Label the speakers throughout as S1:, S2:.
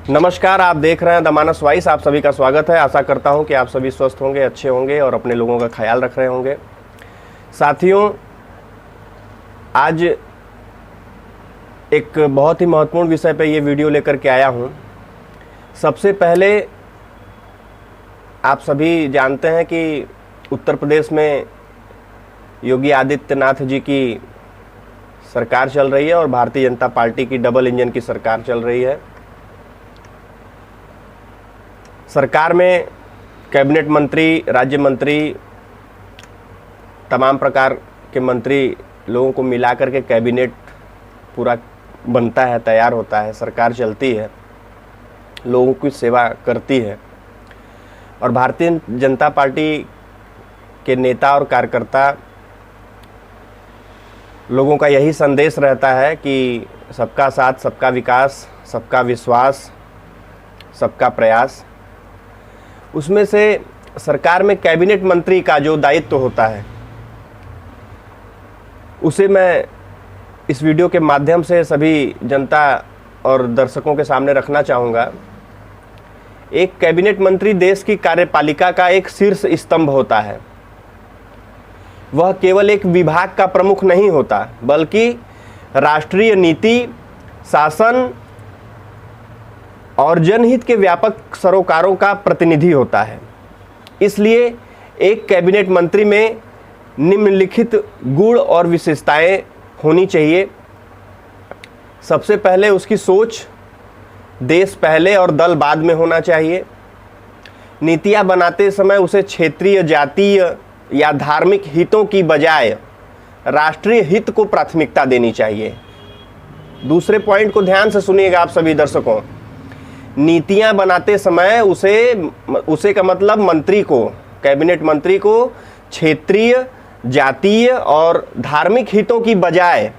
S1: नमस्कार, आप देख रहे हैं द मानस वॉइस। आप सभी का स्वागत है। आशा करता हूं कि आप सभी स्वस्थ होंगे, अच्छे होंगे और अपने लोगों का ख्याल रख रहे होंगे। साथियों, आज एक बहुत ही महत्वपूर्ण विषय पे ये वीडियो लेकर के आया हूं। सबसे पहले आप सभी जानते हैं कि उत्तर प्रदेश में योगी आदित्यनाथ जी की सरकार चल रही है और भारतीय जनता पार्टी की डबल इंजन की सरकार चल रही है। सरकार में कैबिनेट मंत्री, राज्य मंत्री, तमाम प्रकार के मंत्री लोगों को मिला करके कैबिनेट पूरा बनता है, तैयार होता है, सरकार चलती है, लोगों की सेवा करती है। और भारतीय जनता पार्टी के नेता और कार्यकर्ता लोगों का यही संदेश रहता है कि सबका साथ, सबका विकास, सबका विश्वास, सबका प्रयास। उसमें से सरकार में कैबिनेट मंत्री का जो दायित्व होता है उसे मैं इस वीडियो के माध्यम से सभी जनता और दर्शकों के सामने रखना चाहूँगा। एक कैबिनेट मंत्री देश की कार्यपालिका का एक शीर्ष स्तंभ होता है। वह केवल एक विभाग का प्रमुख नहीं होता, बल्कि राष्ट्रीय नीति, शासन और जनहित के व्यापक सरोकारों का प्रतिनिधि होता है। इसलिए एक कैबिनेट मंत्री में निम्नलिखित गुण और विशेषताएं होनी चाहिए। सबसे पहले उसकी सोच देश पहले और दल बाद में होना चाहिए। नीतियां बनाते समय उसे क्षेत्रीय, जातीय या धार्मिक हितों की बजाय राष्ट्रीय हित को प्राथमिकता देनी चाहिए। दूसरे पॉइंट को ध्यान से सुनिएगा आप सभी दर्शकों। नीतियां बनाते समय उसे का मतलब मंत्री को, कैबिनेट मंत्री को क्षेत्रीय, जातीय और धार्मिक हितों की बजाय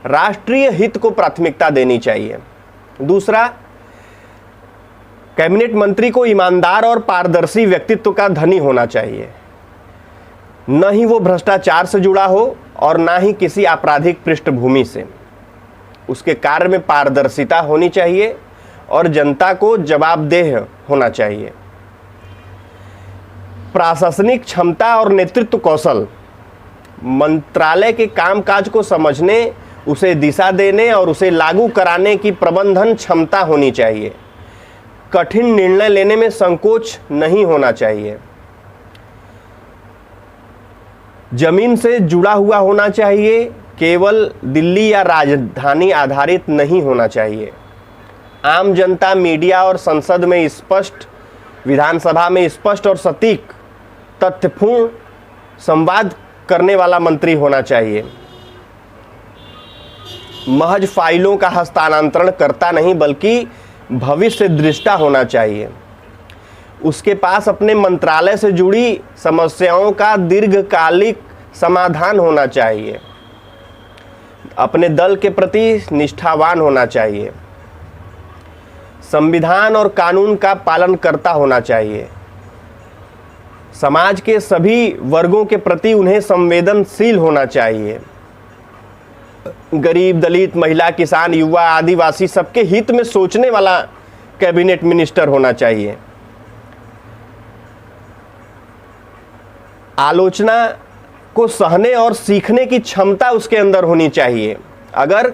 S1: राष्ट्रीय हित को प्राथमिकता देनी चाहिए। दूसरा, कैबिनेट मंत्री को ईमानदार और पारदर्शी व्यक्तित्व का धनी होना चाहिए। न ही वो भ्रष्टाचार से जुड़ा हो और ना ही किसी आपराधिक पृष्ठभूमि से। उसके कार्य में पारदर्शिता होनी चाहिए और जनता को जवाबदेह होना चाहिए। प्रशासनिक क्षमता और नेतृत्व कौशल, मंत्रालय के कामकाज को समझने, उसे दिशा देने और उसे लागू कराने की प्रबंधन क्षमता होनी चाहिए। कठिन निर्णय लेने में संकोच नहीं होना चाहिए। जमीन से जुड़ा हुआ होना चाहिए, केवल दिल्ली या राजधानी आधारित नहीं होना चाहिए। आम जनता, मीडिया और संसद में स्पष्ट, विधानसभा में स्पष्ट और सटीक, तथ्यपूर्ण संवाद करने वाला मंत्री होना चाहिए। महज फाइलों का हस्तांतरण करता नहीं, बल्कि भविष्य दृष्टा होना चाहिए। उसके पास अपने मंत्रालय से जुड़ी समस्याओं का दीर्घकालिक समाधान होना चाहिए। अपने दल के प्रति निष्ठावान होना चाहिए। संविधान और कानून का पालन करता होना चाहिए। समाज के सभी वर्गों के प्रति उन्हें संवेदनशील होना चाहिए। गरीब, दलित, महिला, किसान, युवा, आदिवासी सबके हित में सोचने वाला कैबिनेट मिनिस्टर होना चाहिए। आलोचना को सहने और सीखने की क्षमता उसके अंदर होनी चाहिए। अगर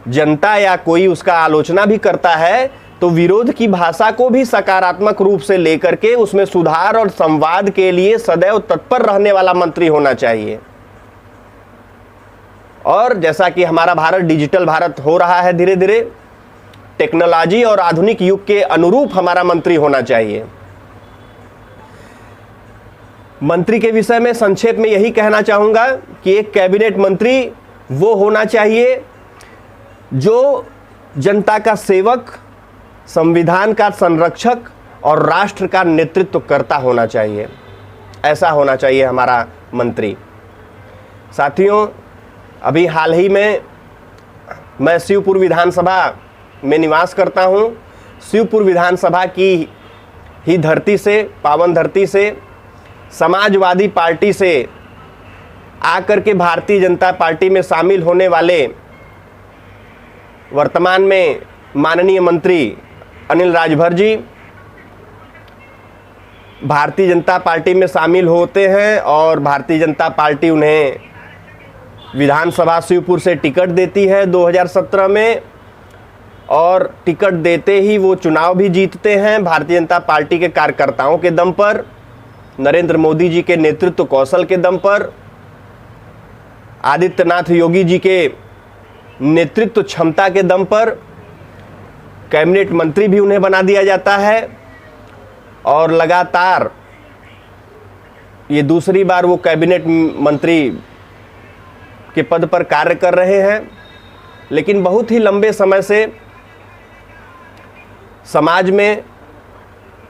S1: जनता या कोई उसका आलोचना भी करता है तो विरोध की भाषा को भी सकारात्मक रूप से लेकर के उसमें सुधार और संवाद के लिए सदैव तत्पर रहने वाला मंत्री होना चाहिए। और जैसा कि हमारा भारत डिजिटल भारत हो रहा है धीरे धीरे, टेक्नोलॉजी और आधुनिक युग के अनुरूप हमारा मंत्री होना चाहिए। मंत्री के विषय में संक्षेप में यही कहना चाहूंगा कि एक कैबिनेट मंत्री वो होना चाहिए जो जनता का सेवक, संविधान का संरक्षक और राष्ट्र का नेतृत्व करता होना चाहिए। ऐसा होना चाहिए हमारा मंत्री। साथियों, अभी हाल ही में मैं शिवपुर विधानसभा में निवास करता हूं। शिवपुर विधानसभा की ही धरती से, पावन धरती से, समाजवादी पार्टी से आकर के भारतीय जनता पार्टी में शामिल होने वाले वर्तमान में माननीय मंत्री अनिल राजभर जी भारतीय जनता पार्टी में शामिल होते हैं और भारतीय जनता पार्टी उन्हें विधानसभा शिवपुर से टिकट देती है 2017 में, और टिकट देते ही वो चुनाव भी जीतते हैं भारतीय जनता पार्टी के कार्यकर्ताओं के दम पर, नरेंद्र मोदी जी के नेतृत्व कौशल के दम पर, आदित्यनाथ योगी जी के नेतृत्व क्षमता के दम पर कैबिनेट मंत्री भी उन्हें बना दिया जाता है और लगातार ये दूसरी बार वो कैबिनेट मंत्री के पद पर कार्य कर रहे हैं। लेकिन बहुत ही लंबे समय से समाज में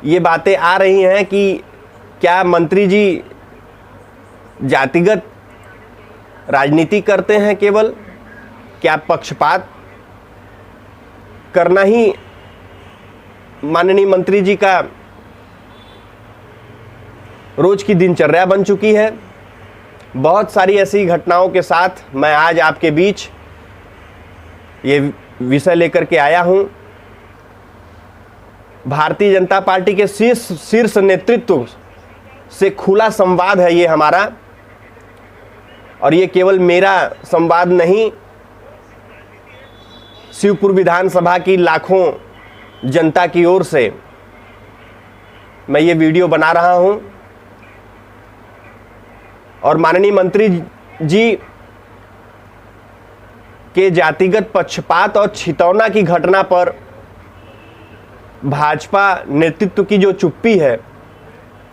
S1: ये बातें आ रही हैं कि क्या मंत्री जी जातिगत राजनीति करते हैं केवल, क्या पक्षपात करना ही माननीय मंत्री जी का रोज की दिनचर्या बन चुकी है। बहुत सारी ऐसी घटनाओं के साथ मैं आज आपके बीच ये विषय लेकर के आया हूं। भारतीय जनता पार्टी के शीर्ष नेतृत्व से खुला संवाद है ये हमारा, और ये केवल मेरा संवाद नहीं, शिवपुर विधानसभा की लाखों जनता की ओर से मैं ये वीडियो बना रहा हूं। और माननीय मंत्री जी के जातिगत पक्षपात और छितौना की घटना पर भाजपा नेतृत्व की जो चुप्पी है,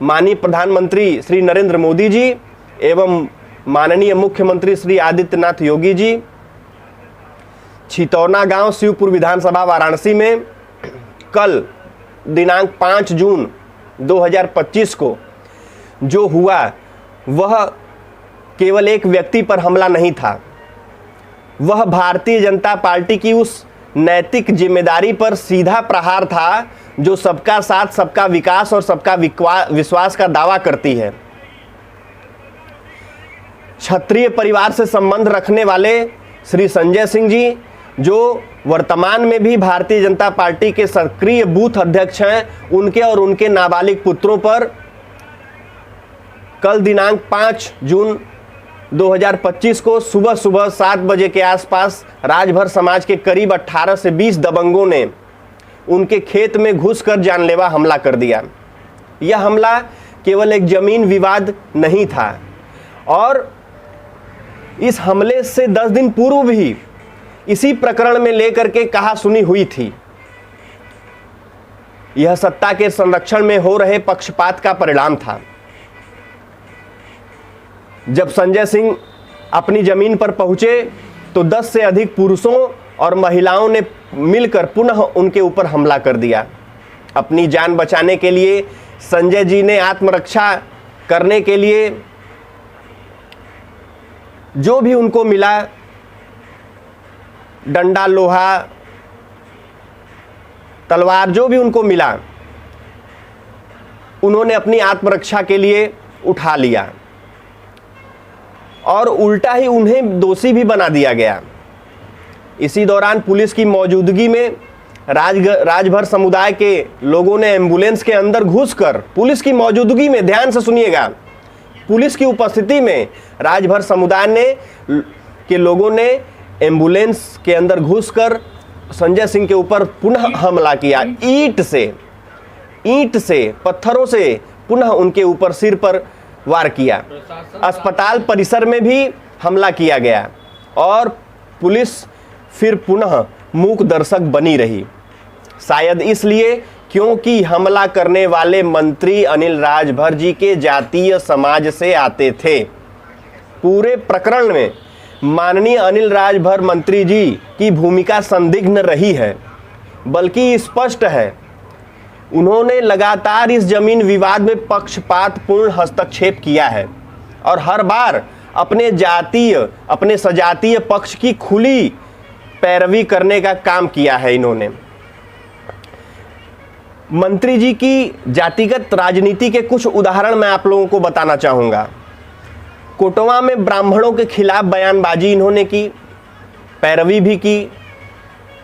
S1: माननीय प्रधानमंत्री श्री नरेंद्र मोदी जी एवं माननीय मुख्यमंत्री श्री आदित्यनाथ योगी जी, छितौना गांव शिवपुर विधानसभा वाराणसी में कल दिनांक 5 जून 2025 को जो हुआ वह केवल एक व्यक्ति पर हमला नहीं था, वह भारतीय जनता पार्टी की उस नैतिक जिम्मेदारी पर सीधा प्रहार था जो सबका साथ, सबका विकास और सबका विश्वास का दावा करती है। क्षत्रिय परिवार से संबंध रखने वाले श्री संजय सिंह जी, जो वर्तमान में भी भारतीय जनता पार्टी के सक्रिय बूथ अध्यक्ष हैं, उनके और उनके नाबालिग पुत्रों पर कल दिनांक 5 जून 2025 को सुबह 7 बजे के आसपास राजभर समाज के करीब 18 से 20 दबंगों ने उनके खेत में घुसकर जानलेवा हमला कर दिया। यह हमला केवल एक जमीन विवाद नहीं था, और इस हमले से 10 दिन पूर्व भी इसी प्रकरण में लेकर के कहा सुनी हुई थी। यह सत्ता के संरक्षण में हो रहे पक्षपात का परिणाम था। जब संजय सिंह अपनी जमीन पर पहुंचे तो 10 से अधिक पुरुषों और महिलाओं ने मिलकर पुनः उनके ऊपर हमला कर दिया। अपनी जान बचाने के लिए संजय जी ने आत्मरक्षा करने के लिए जो भी उनको मिला, डंडा, लोहा, तलवार, जो भी उनको मिला, उन्होंने अपनी आत्मरक्षा के लिए उठा लिया और उल्टा ही उन्हें दोषी भी बना दिया गया। इसी दौरान पुलिस की मौजूदगी में राजभर समुदाय के लोगों ने एम्बुलेंस के अंदर घुसकर, पुलिस की मौजूदगी में, ध्यान से सुनिएगा, पुलिस की उपस्थिति में राजभर समुदाय के लोगों ने एम्बुलेंस के अंदर घुसकर संजय सिंह के ऊपर पुनः हमला किया। ईंट से, पत्थरों से पुनः उनके ऊपर सिर पर वार किया। अस्पताल परिसर में भी हमला किया गया और पुलिस फिर पुनः मूक दर्शक बनी रही। शायद इसलिए क्योंकि हमला करने वाले मंत्री अनिल राजभर जी के जातीय समाज से आते थे। पूरे प्रकरण में माननीय अनिल राजभर मंत्री जी की भूमिका संदिग्ध रही है, बल्कि स्पष्ट है उन्होंने लगातार इस जमीन विवाद में पक्षपातपूर्ण हस्तक्षेप किया है और हर बार अपने सजातीय पक्ष की खुली पैरवी करने का काम किया है इन्होंने। मंत्री जी की जातिगत राजनीति के कुछ उदाहरण मैं आप लोगों को बताना चाहूंगा। कोटवा में ब्राह्मणों के खिलाफ बयानबाजी इन्होंने की, पैरवी भी की।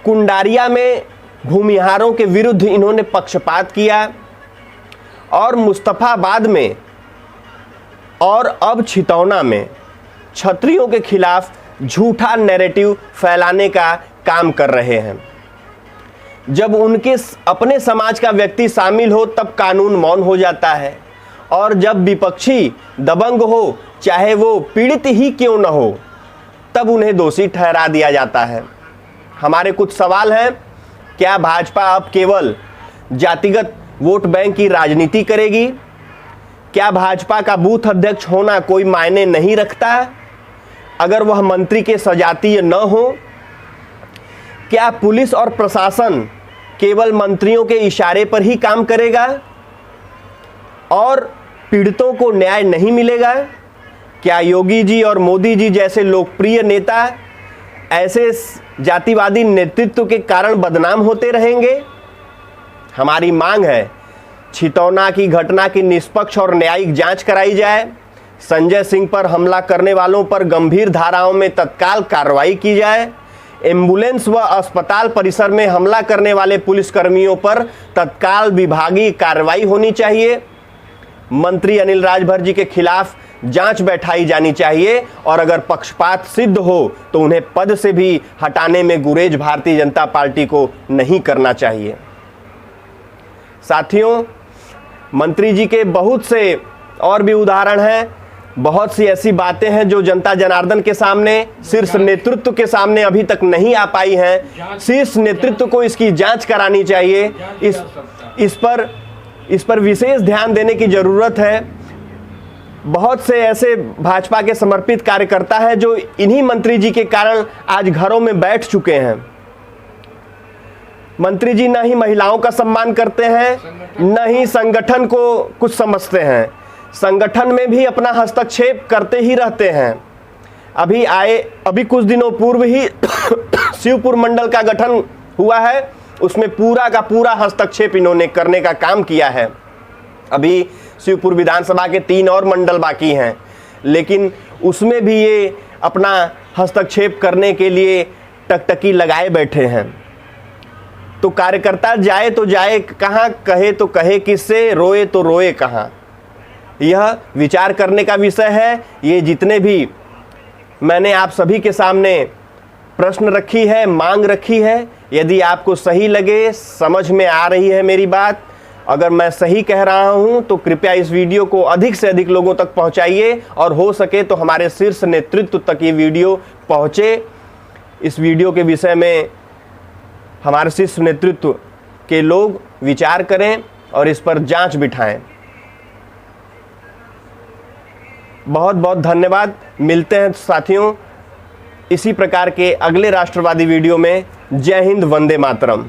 S1: कुंडारिया में भूमिहारों के विरुद्ध इन्होंने पक्षपात किया और मुस्तफाबाद में और अब छितौना में क्षत्रियों के खिलाफ झूठा नैरेटिव फैलाने का काम कर रहे हैं। जब उनके अपने समाज का व्यक्ति शामिल हो तब कानून मौन हो जाता है, और जब विपक्षी दबंग हो, चाहे वो पीड़ित ही क्यों न हो, तब उन्हें दोषी ठहरा दिया जाता है। हमारे कुछ सवाल हैं। क्या भाजपा अब केवल जातिगत वोट बैंक की राजनीति करेगी? क्या भाजपा का बूथ अध्यक्ष होना कोई मायने नहीं रखता अगर वह मंत्री के सजातीय न हो? क्या पुलिस और प्रशासन केवल मंत्रियों के इशारे पर ही काम करेगा और पीड़ितों को न्याय नहीं मिलेगा? क्या योगी जी और मोदी जी जैसे लोकप्रिय नेता ऐसे जातिवादी नेतृत्व के कारण बदनाम होते रहेंगे? हमारी मांग है, छितौना की घटना की निष्पक्ष और न्यायिक जांच कराई जाए। संजय सिंह पर हमला करने वालों पर गंभीर धाराओं में तत्काल कार्रवाई की जाए। एम्बुलेंस व अस्पताल परिसर में हमला करने वाले पुलिसकर्मियों पर तत्काल विभागीय कार्रवाई होनी चाहिए। मंत्री अनिल राजभर जी के खिलाफ जांच बैठाई जानी चाहिए और अगर पक्षपात सिद्ध हो तो उन्हें पद से भी हटाने में गुरेज भारतीय जनता पार्टी को नहीं करना चाहिए। साथियों, मंत्री जी के बहुत से और भी उदाहरण हैं। बहुत सी ऐसी बातें हैं जो जनता जनार्दन के सामने, शीर्ष नेतृत्व के सामने अभी तक नहीं आ पाई हैं। शीर्ष नेतृत्व को इसकी जांच करानी चाहिए। इस पर विशेष ध्यान देने की जरूरत है। बहुत से ऐसे भाजपा के समर्पित कार्यकर्ता हैं जो इन्हीं मंत्री जी के कारण आज घरों में बैठ चुके हैं। मंत्री जी न ही महिलाओं का सम्मान करते हैं, न ही संगठन को कुछ समझते हैं। संगठन में भी अपना हस्तक्षेप करते ही रहते हैं। अभी कुछ दिनों पूर्व ही शिवपुर मंडल का गठन हुआ है, उसमें पूरा का पूरा हस्तक्षेप इन्होंने करने का काम किया है। अभी शिवपुर विधानसभा के 3 और मंडल बाकी हैं, लेकिन उसमें भी ये अपना हस्तक्षेप करने के लिए टकटकी लगाए बैठे हैं। तो कार्यकर्ता जाए तो जाए कहाँ, कहे तो कहे किससे, रोए तो रोए कहाँ? यह विचार करने का विषय है। ये जितने भी मैंने आप सभी के सामने प्रश्न रखी है, मांग रखी है, यदि आपको सही लगे, समझ में आ रही है मेरी बात, अगर मैं सही कह रहा हूं तो कृपया इस वीडियो को अधिक से अधिक लोगों तक पहुंचाइए और हो सके तो हमारे शीर्ष नेतृत्व तक ये वीडियो पहुंचे। इस वीडियो के विषय में हमारे शीर्ष नेतृत्व के लोग विचार करें और इस पर जांच बिठाएं। बहुत बहुत धन्यवाद। मिलते हैं साथियों इसी प्रकार के अगले राष्ट्रवादी वीडियो में। जय हिंद, वंदे मातरम।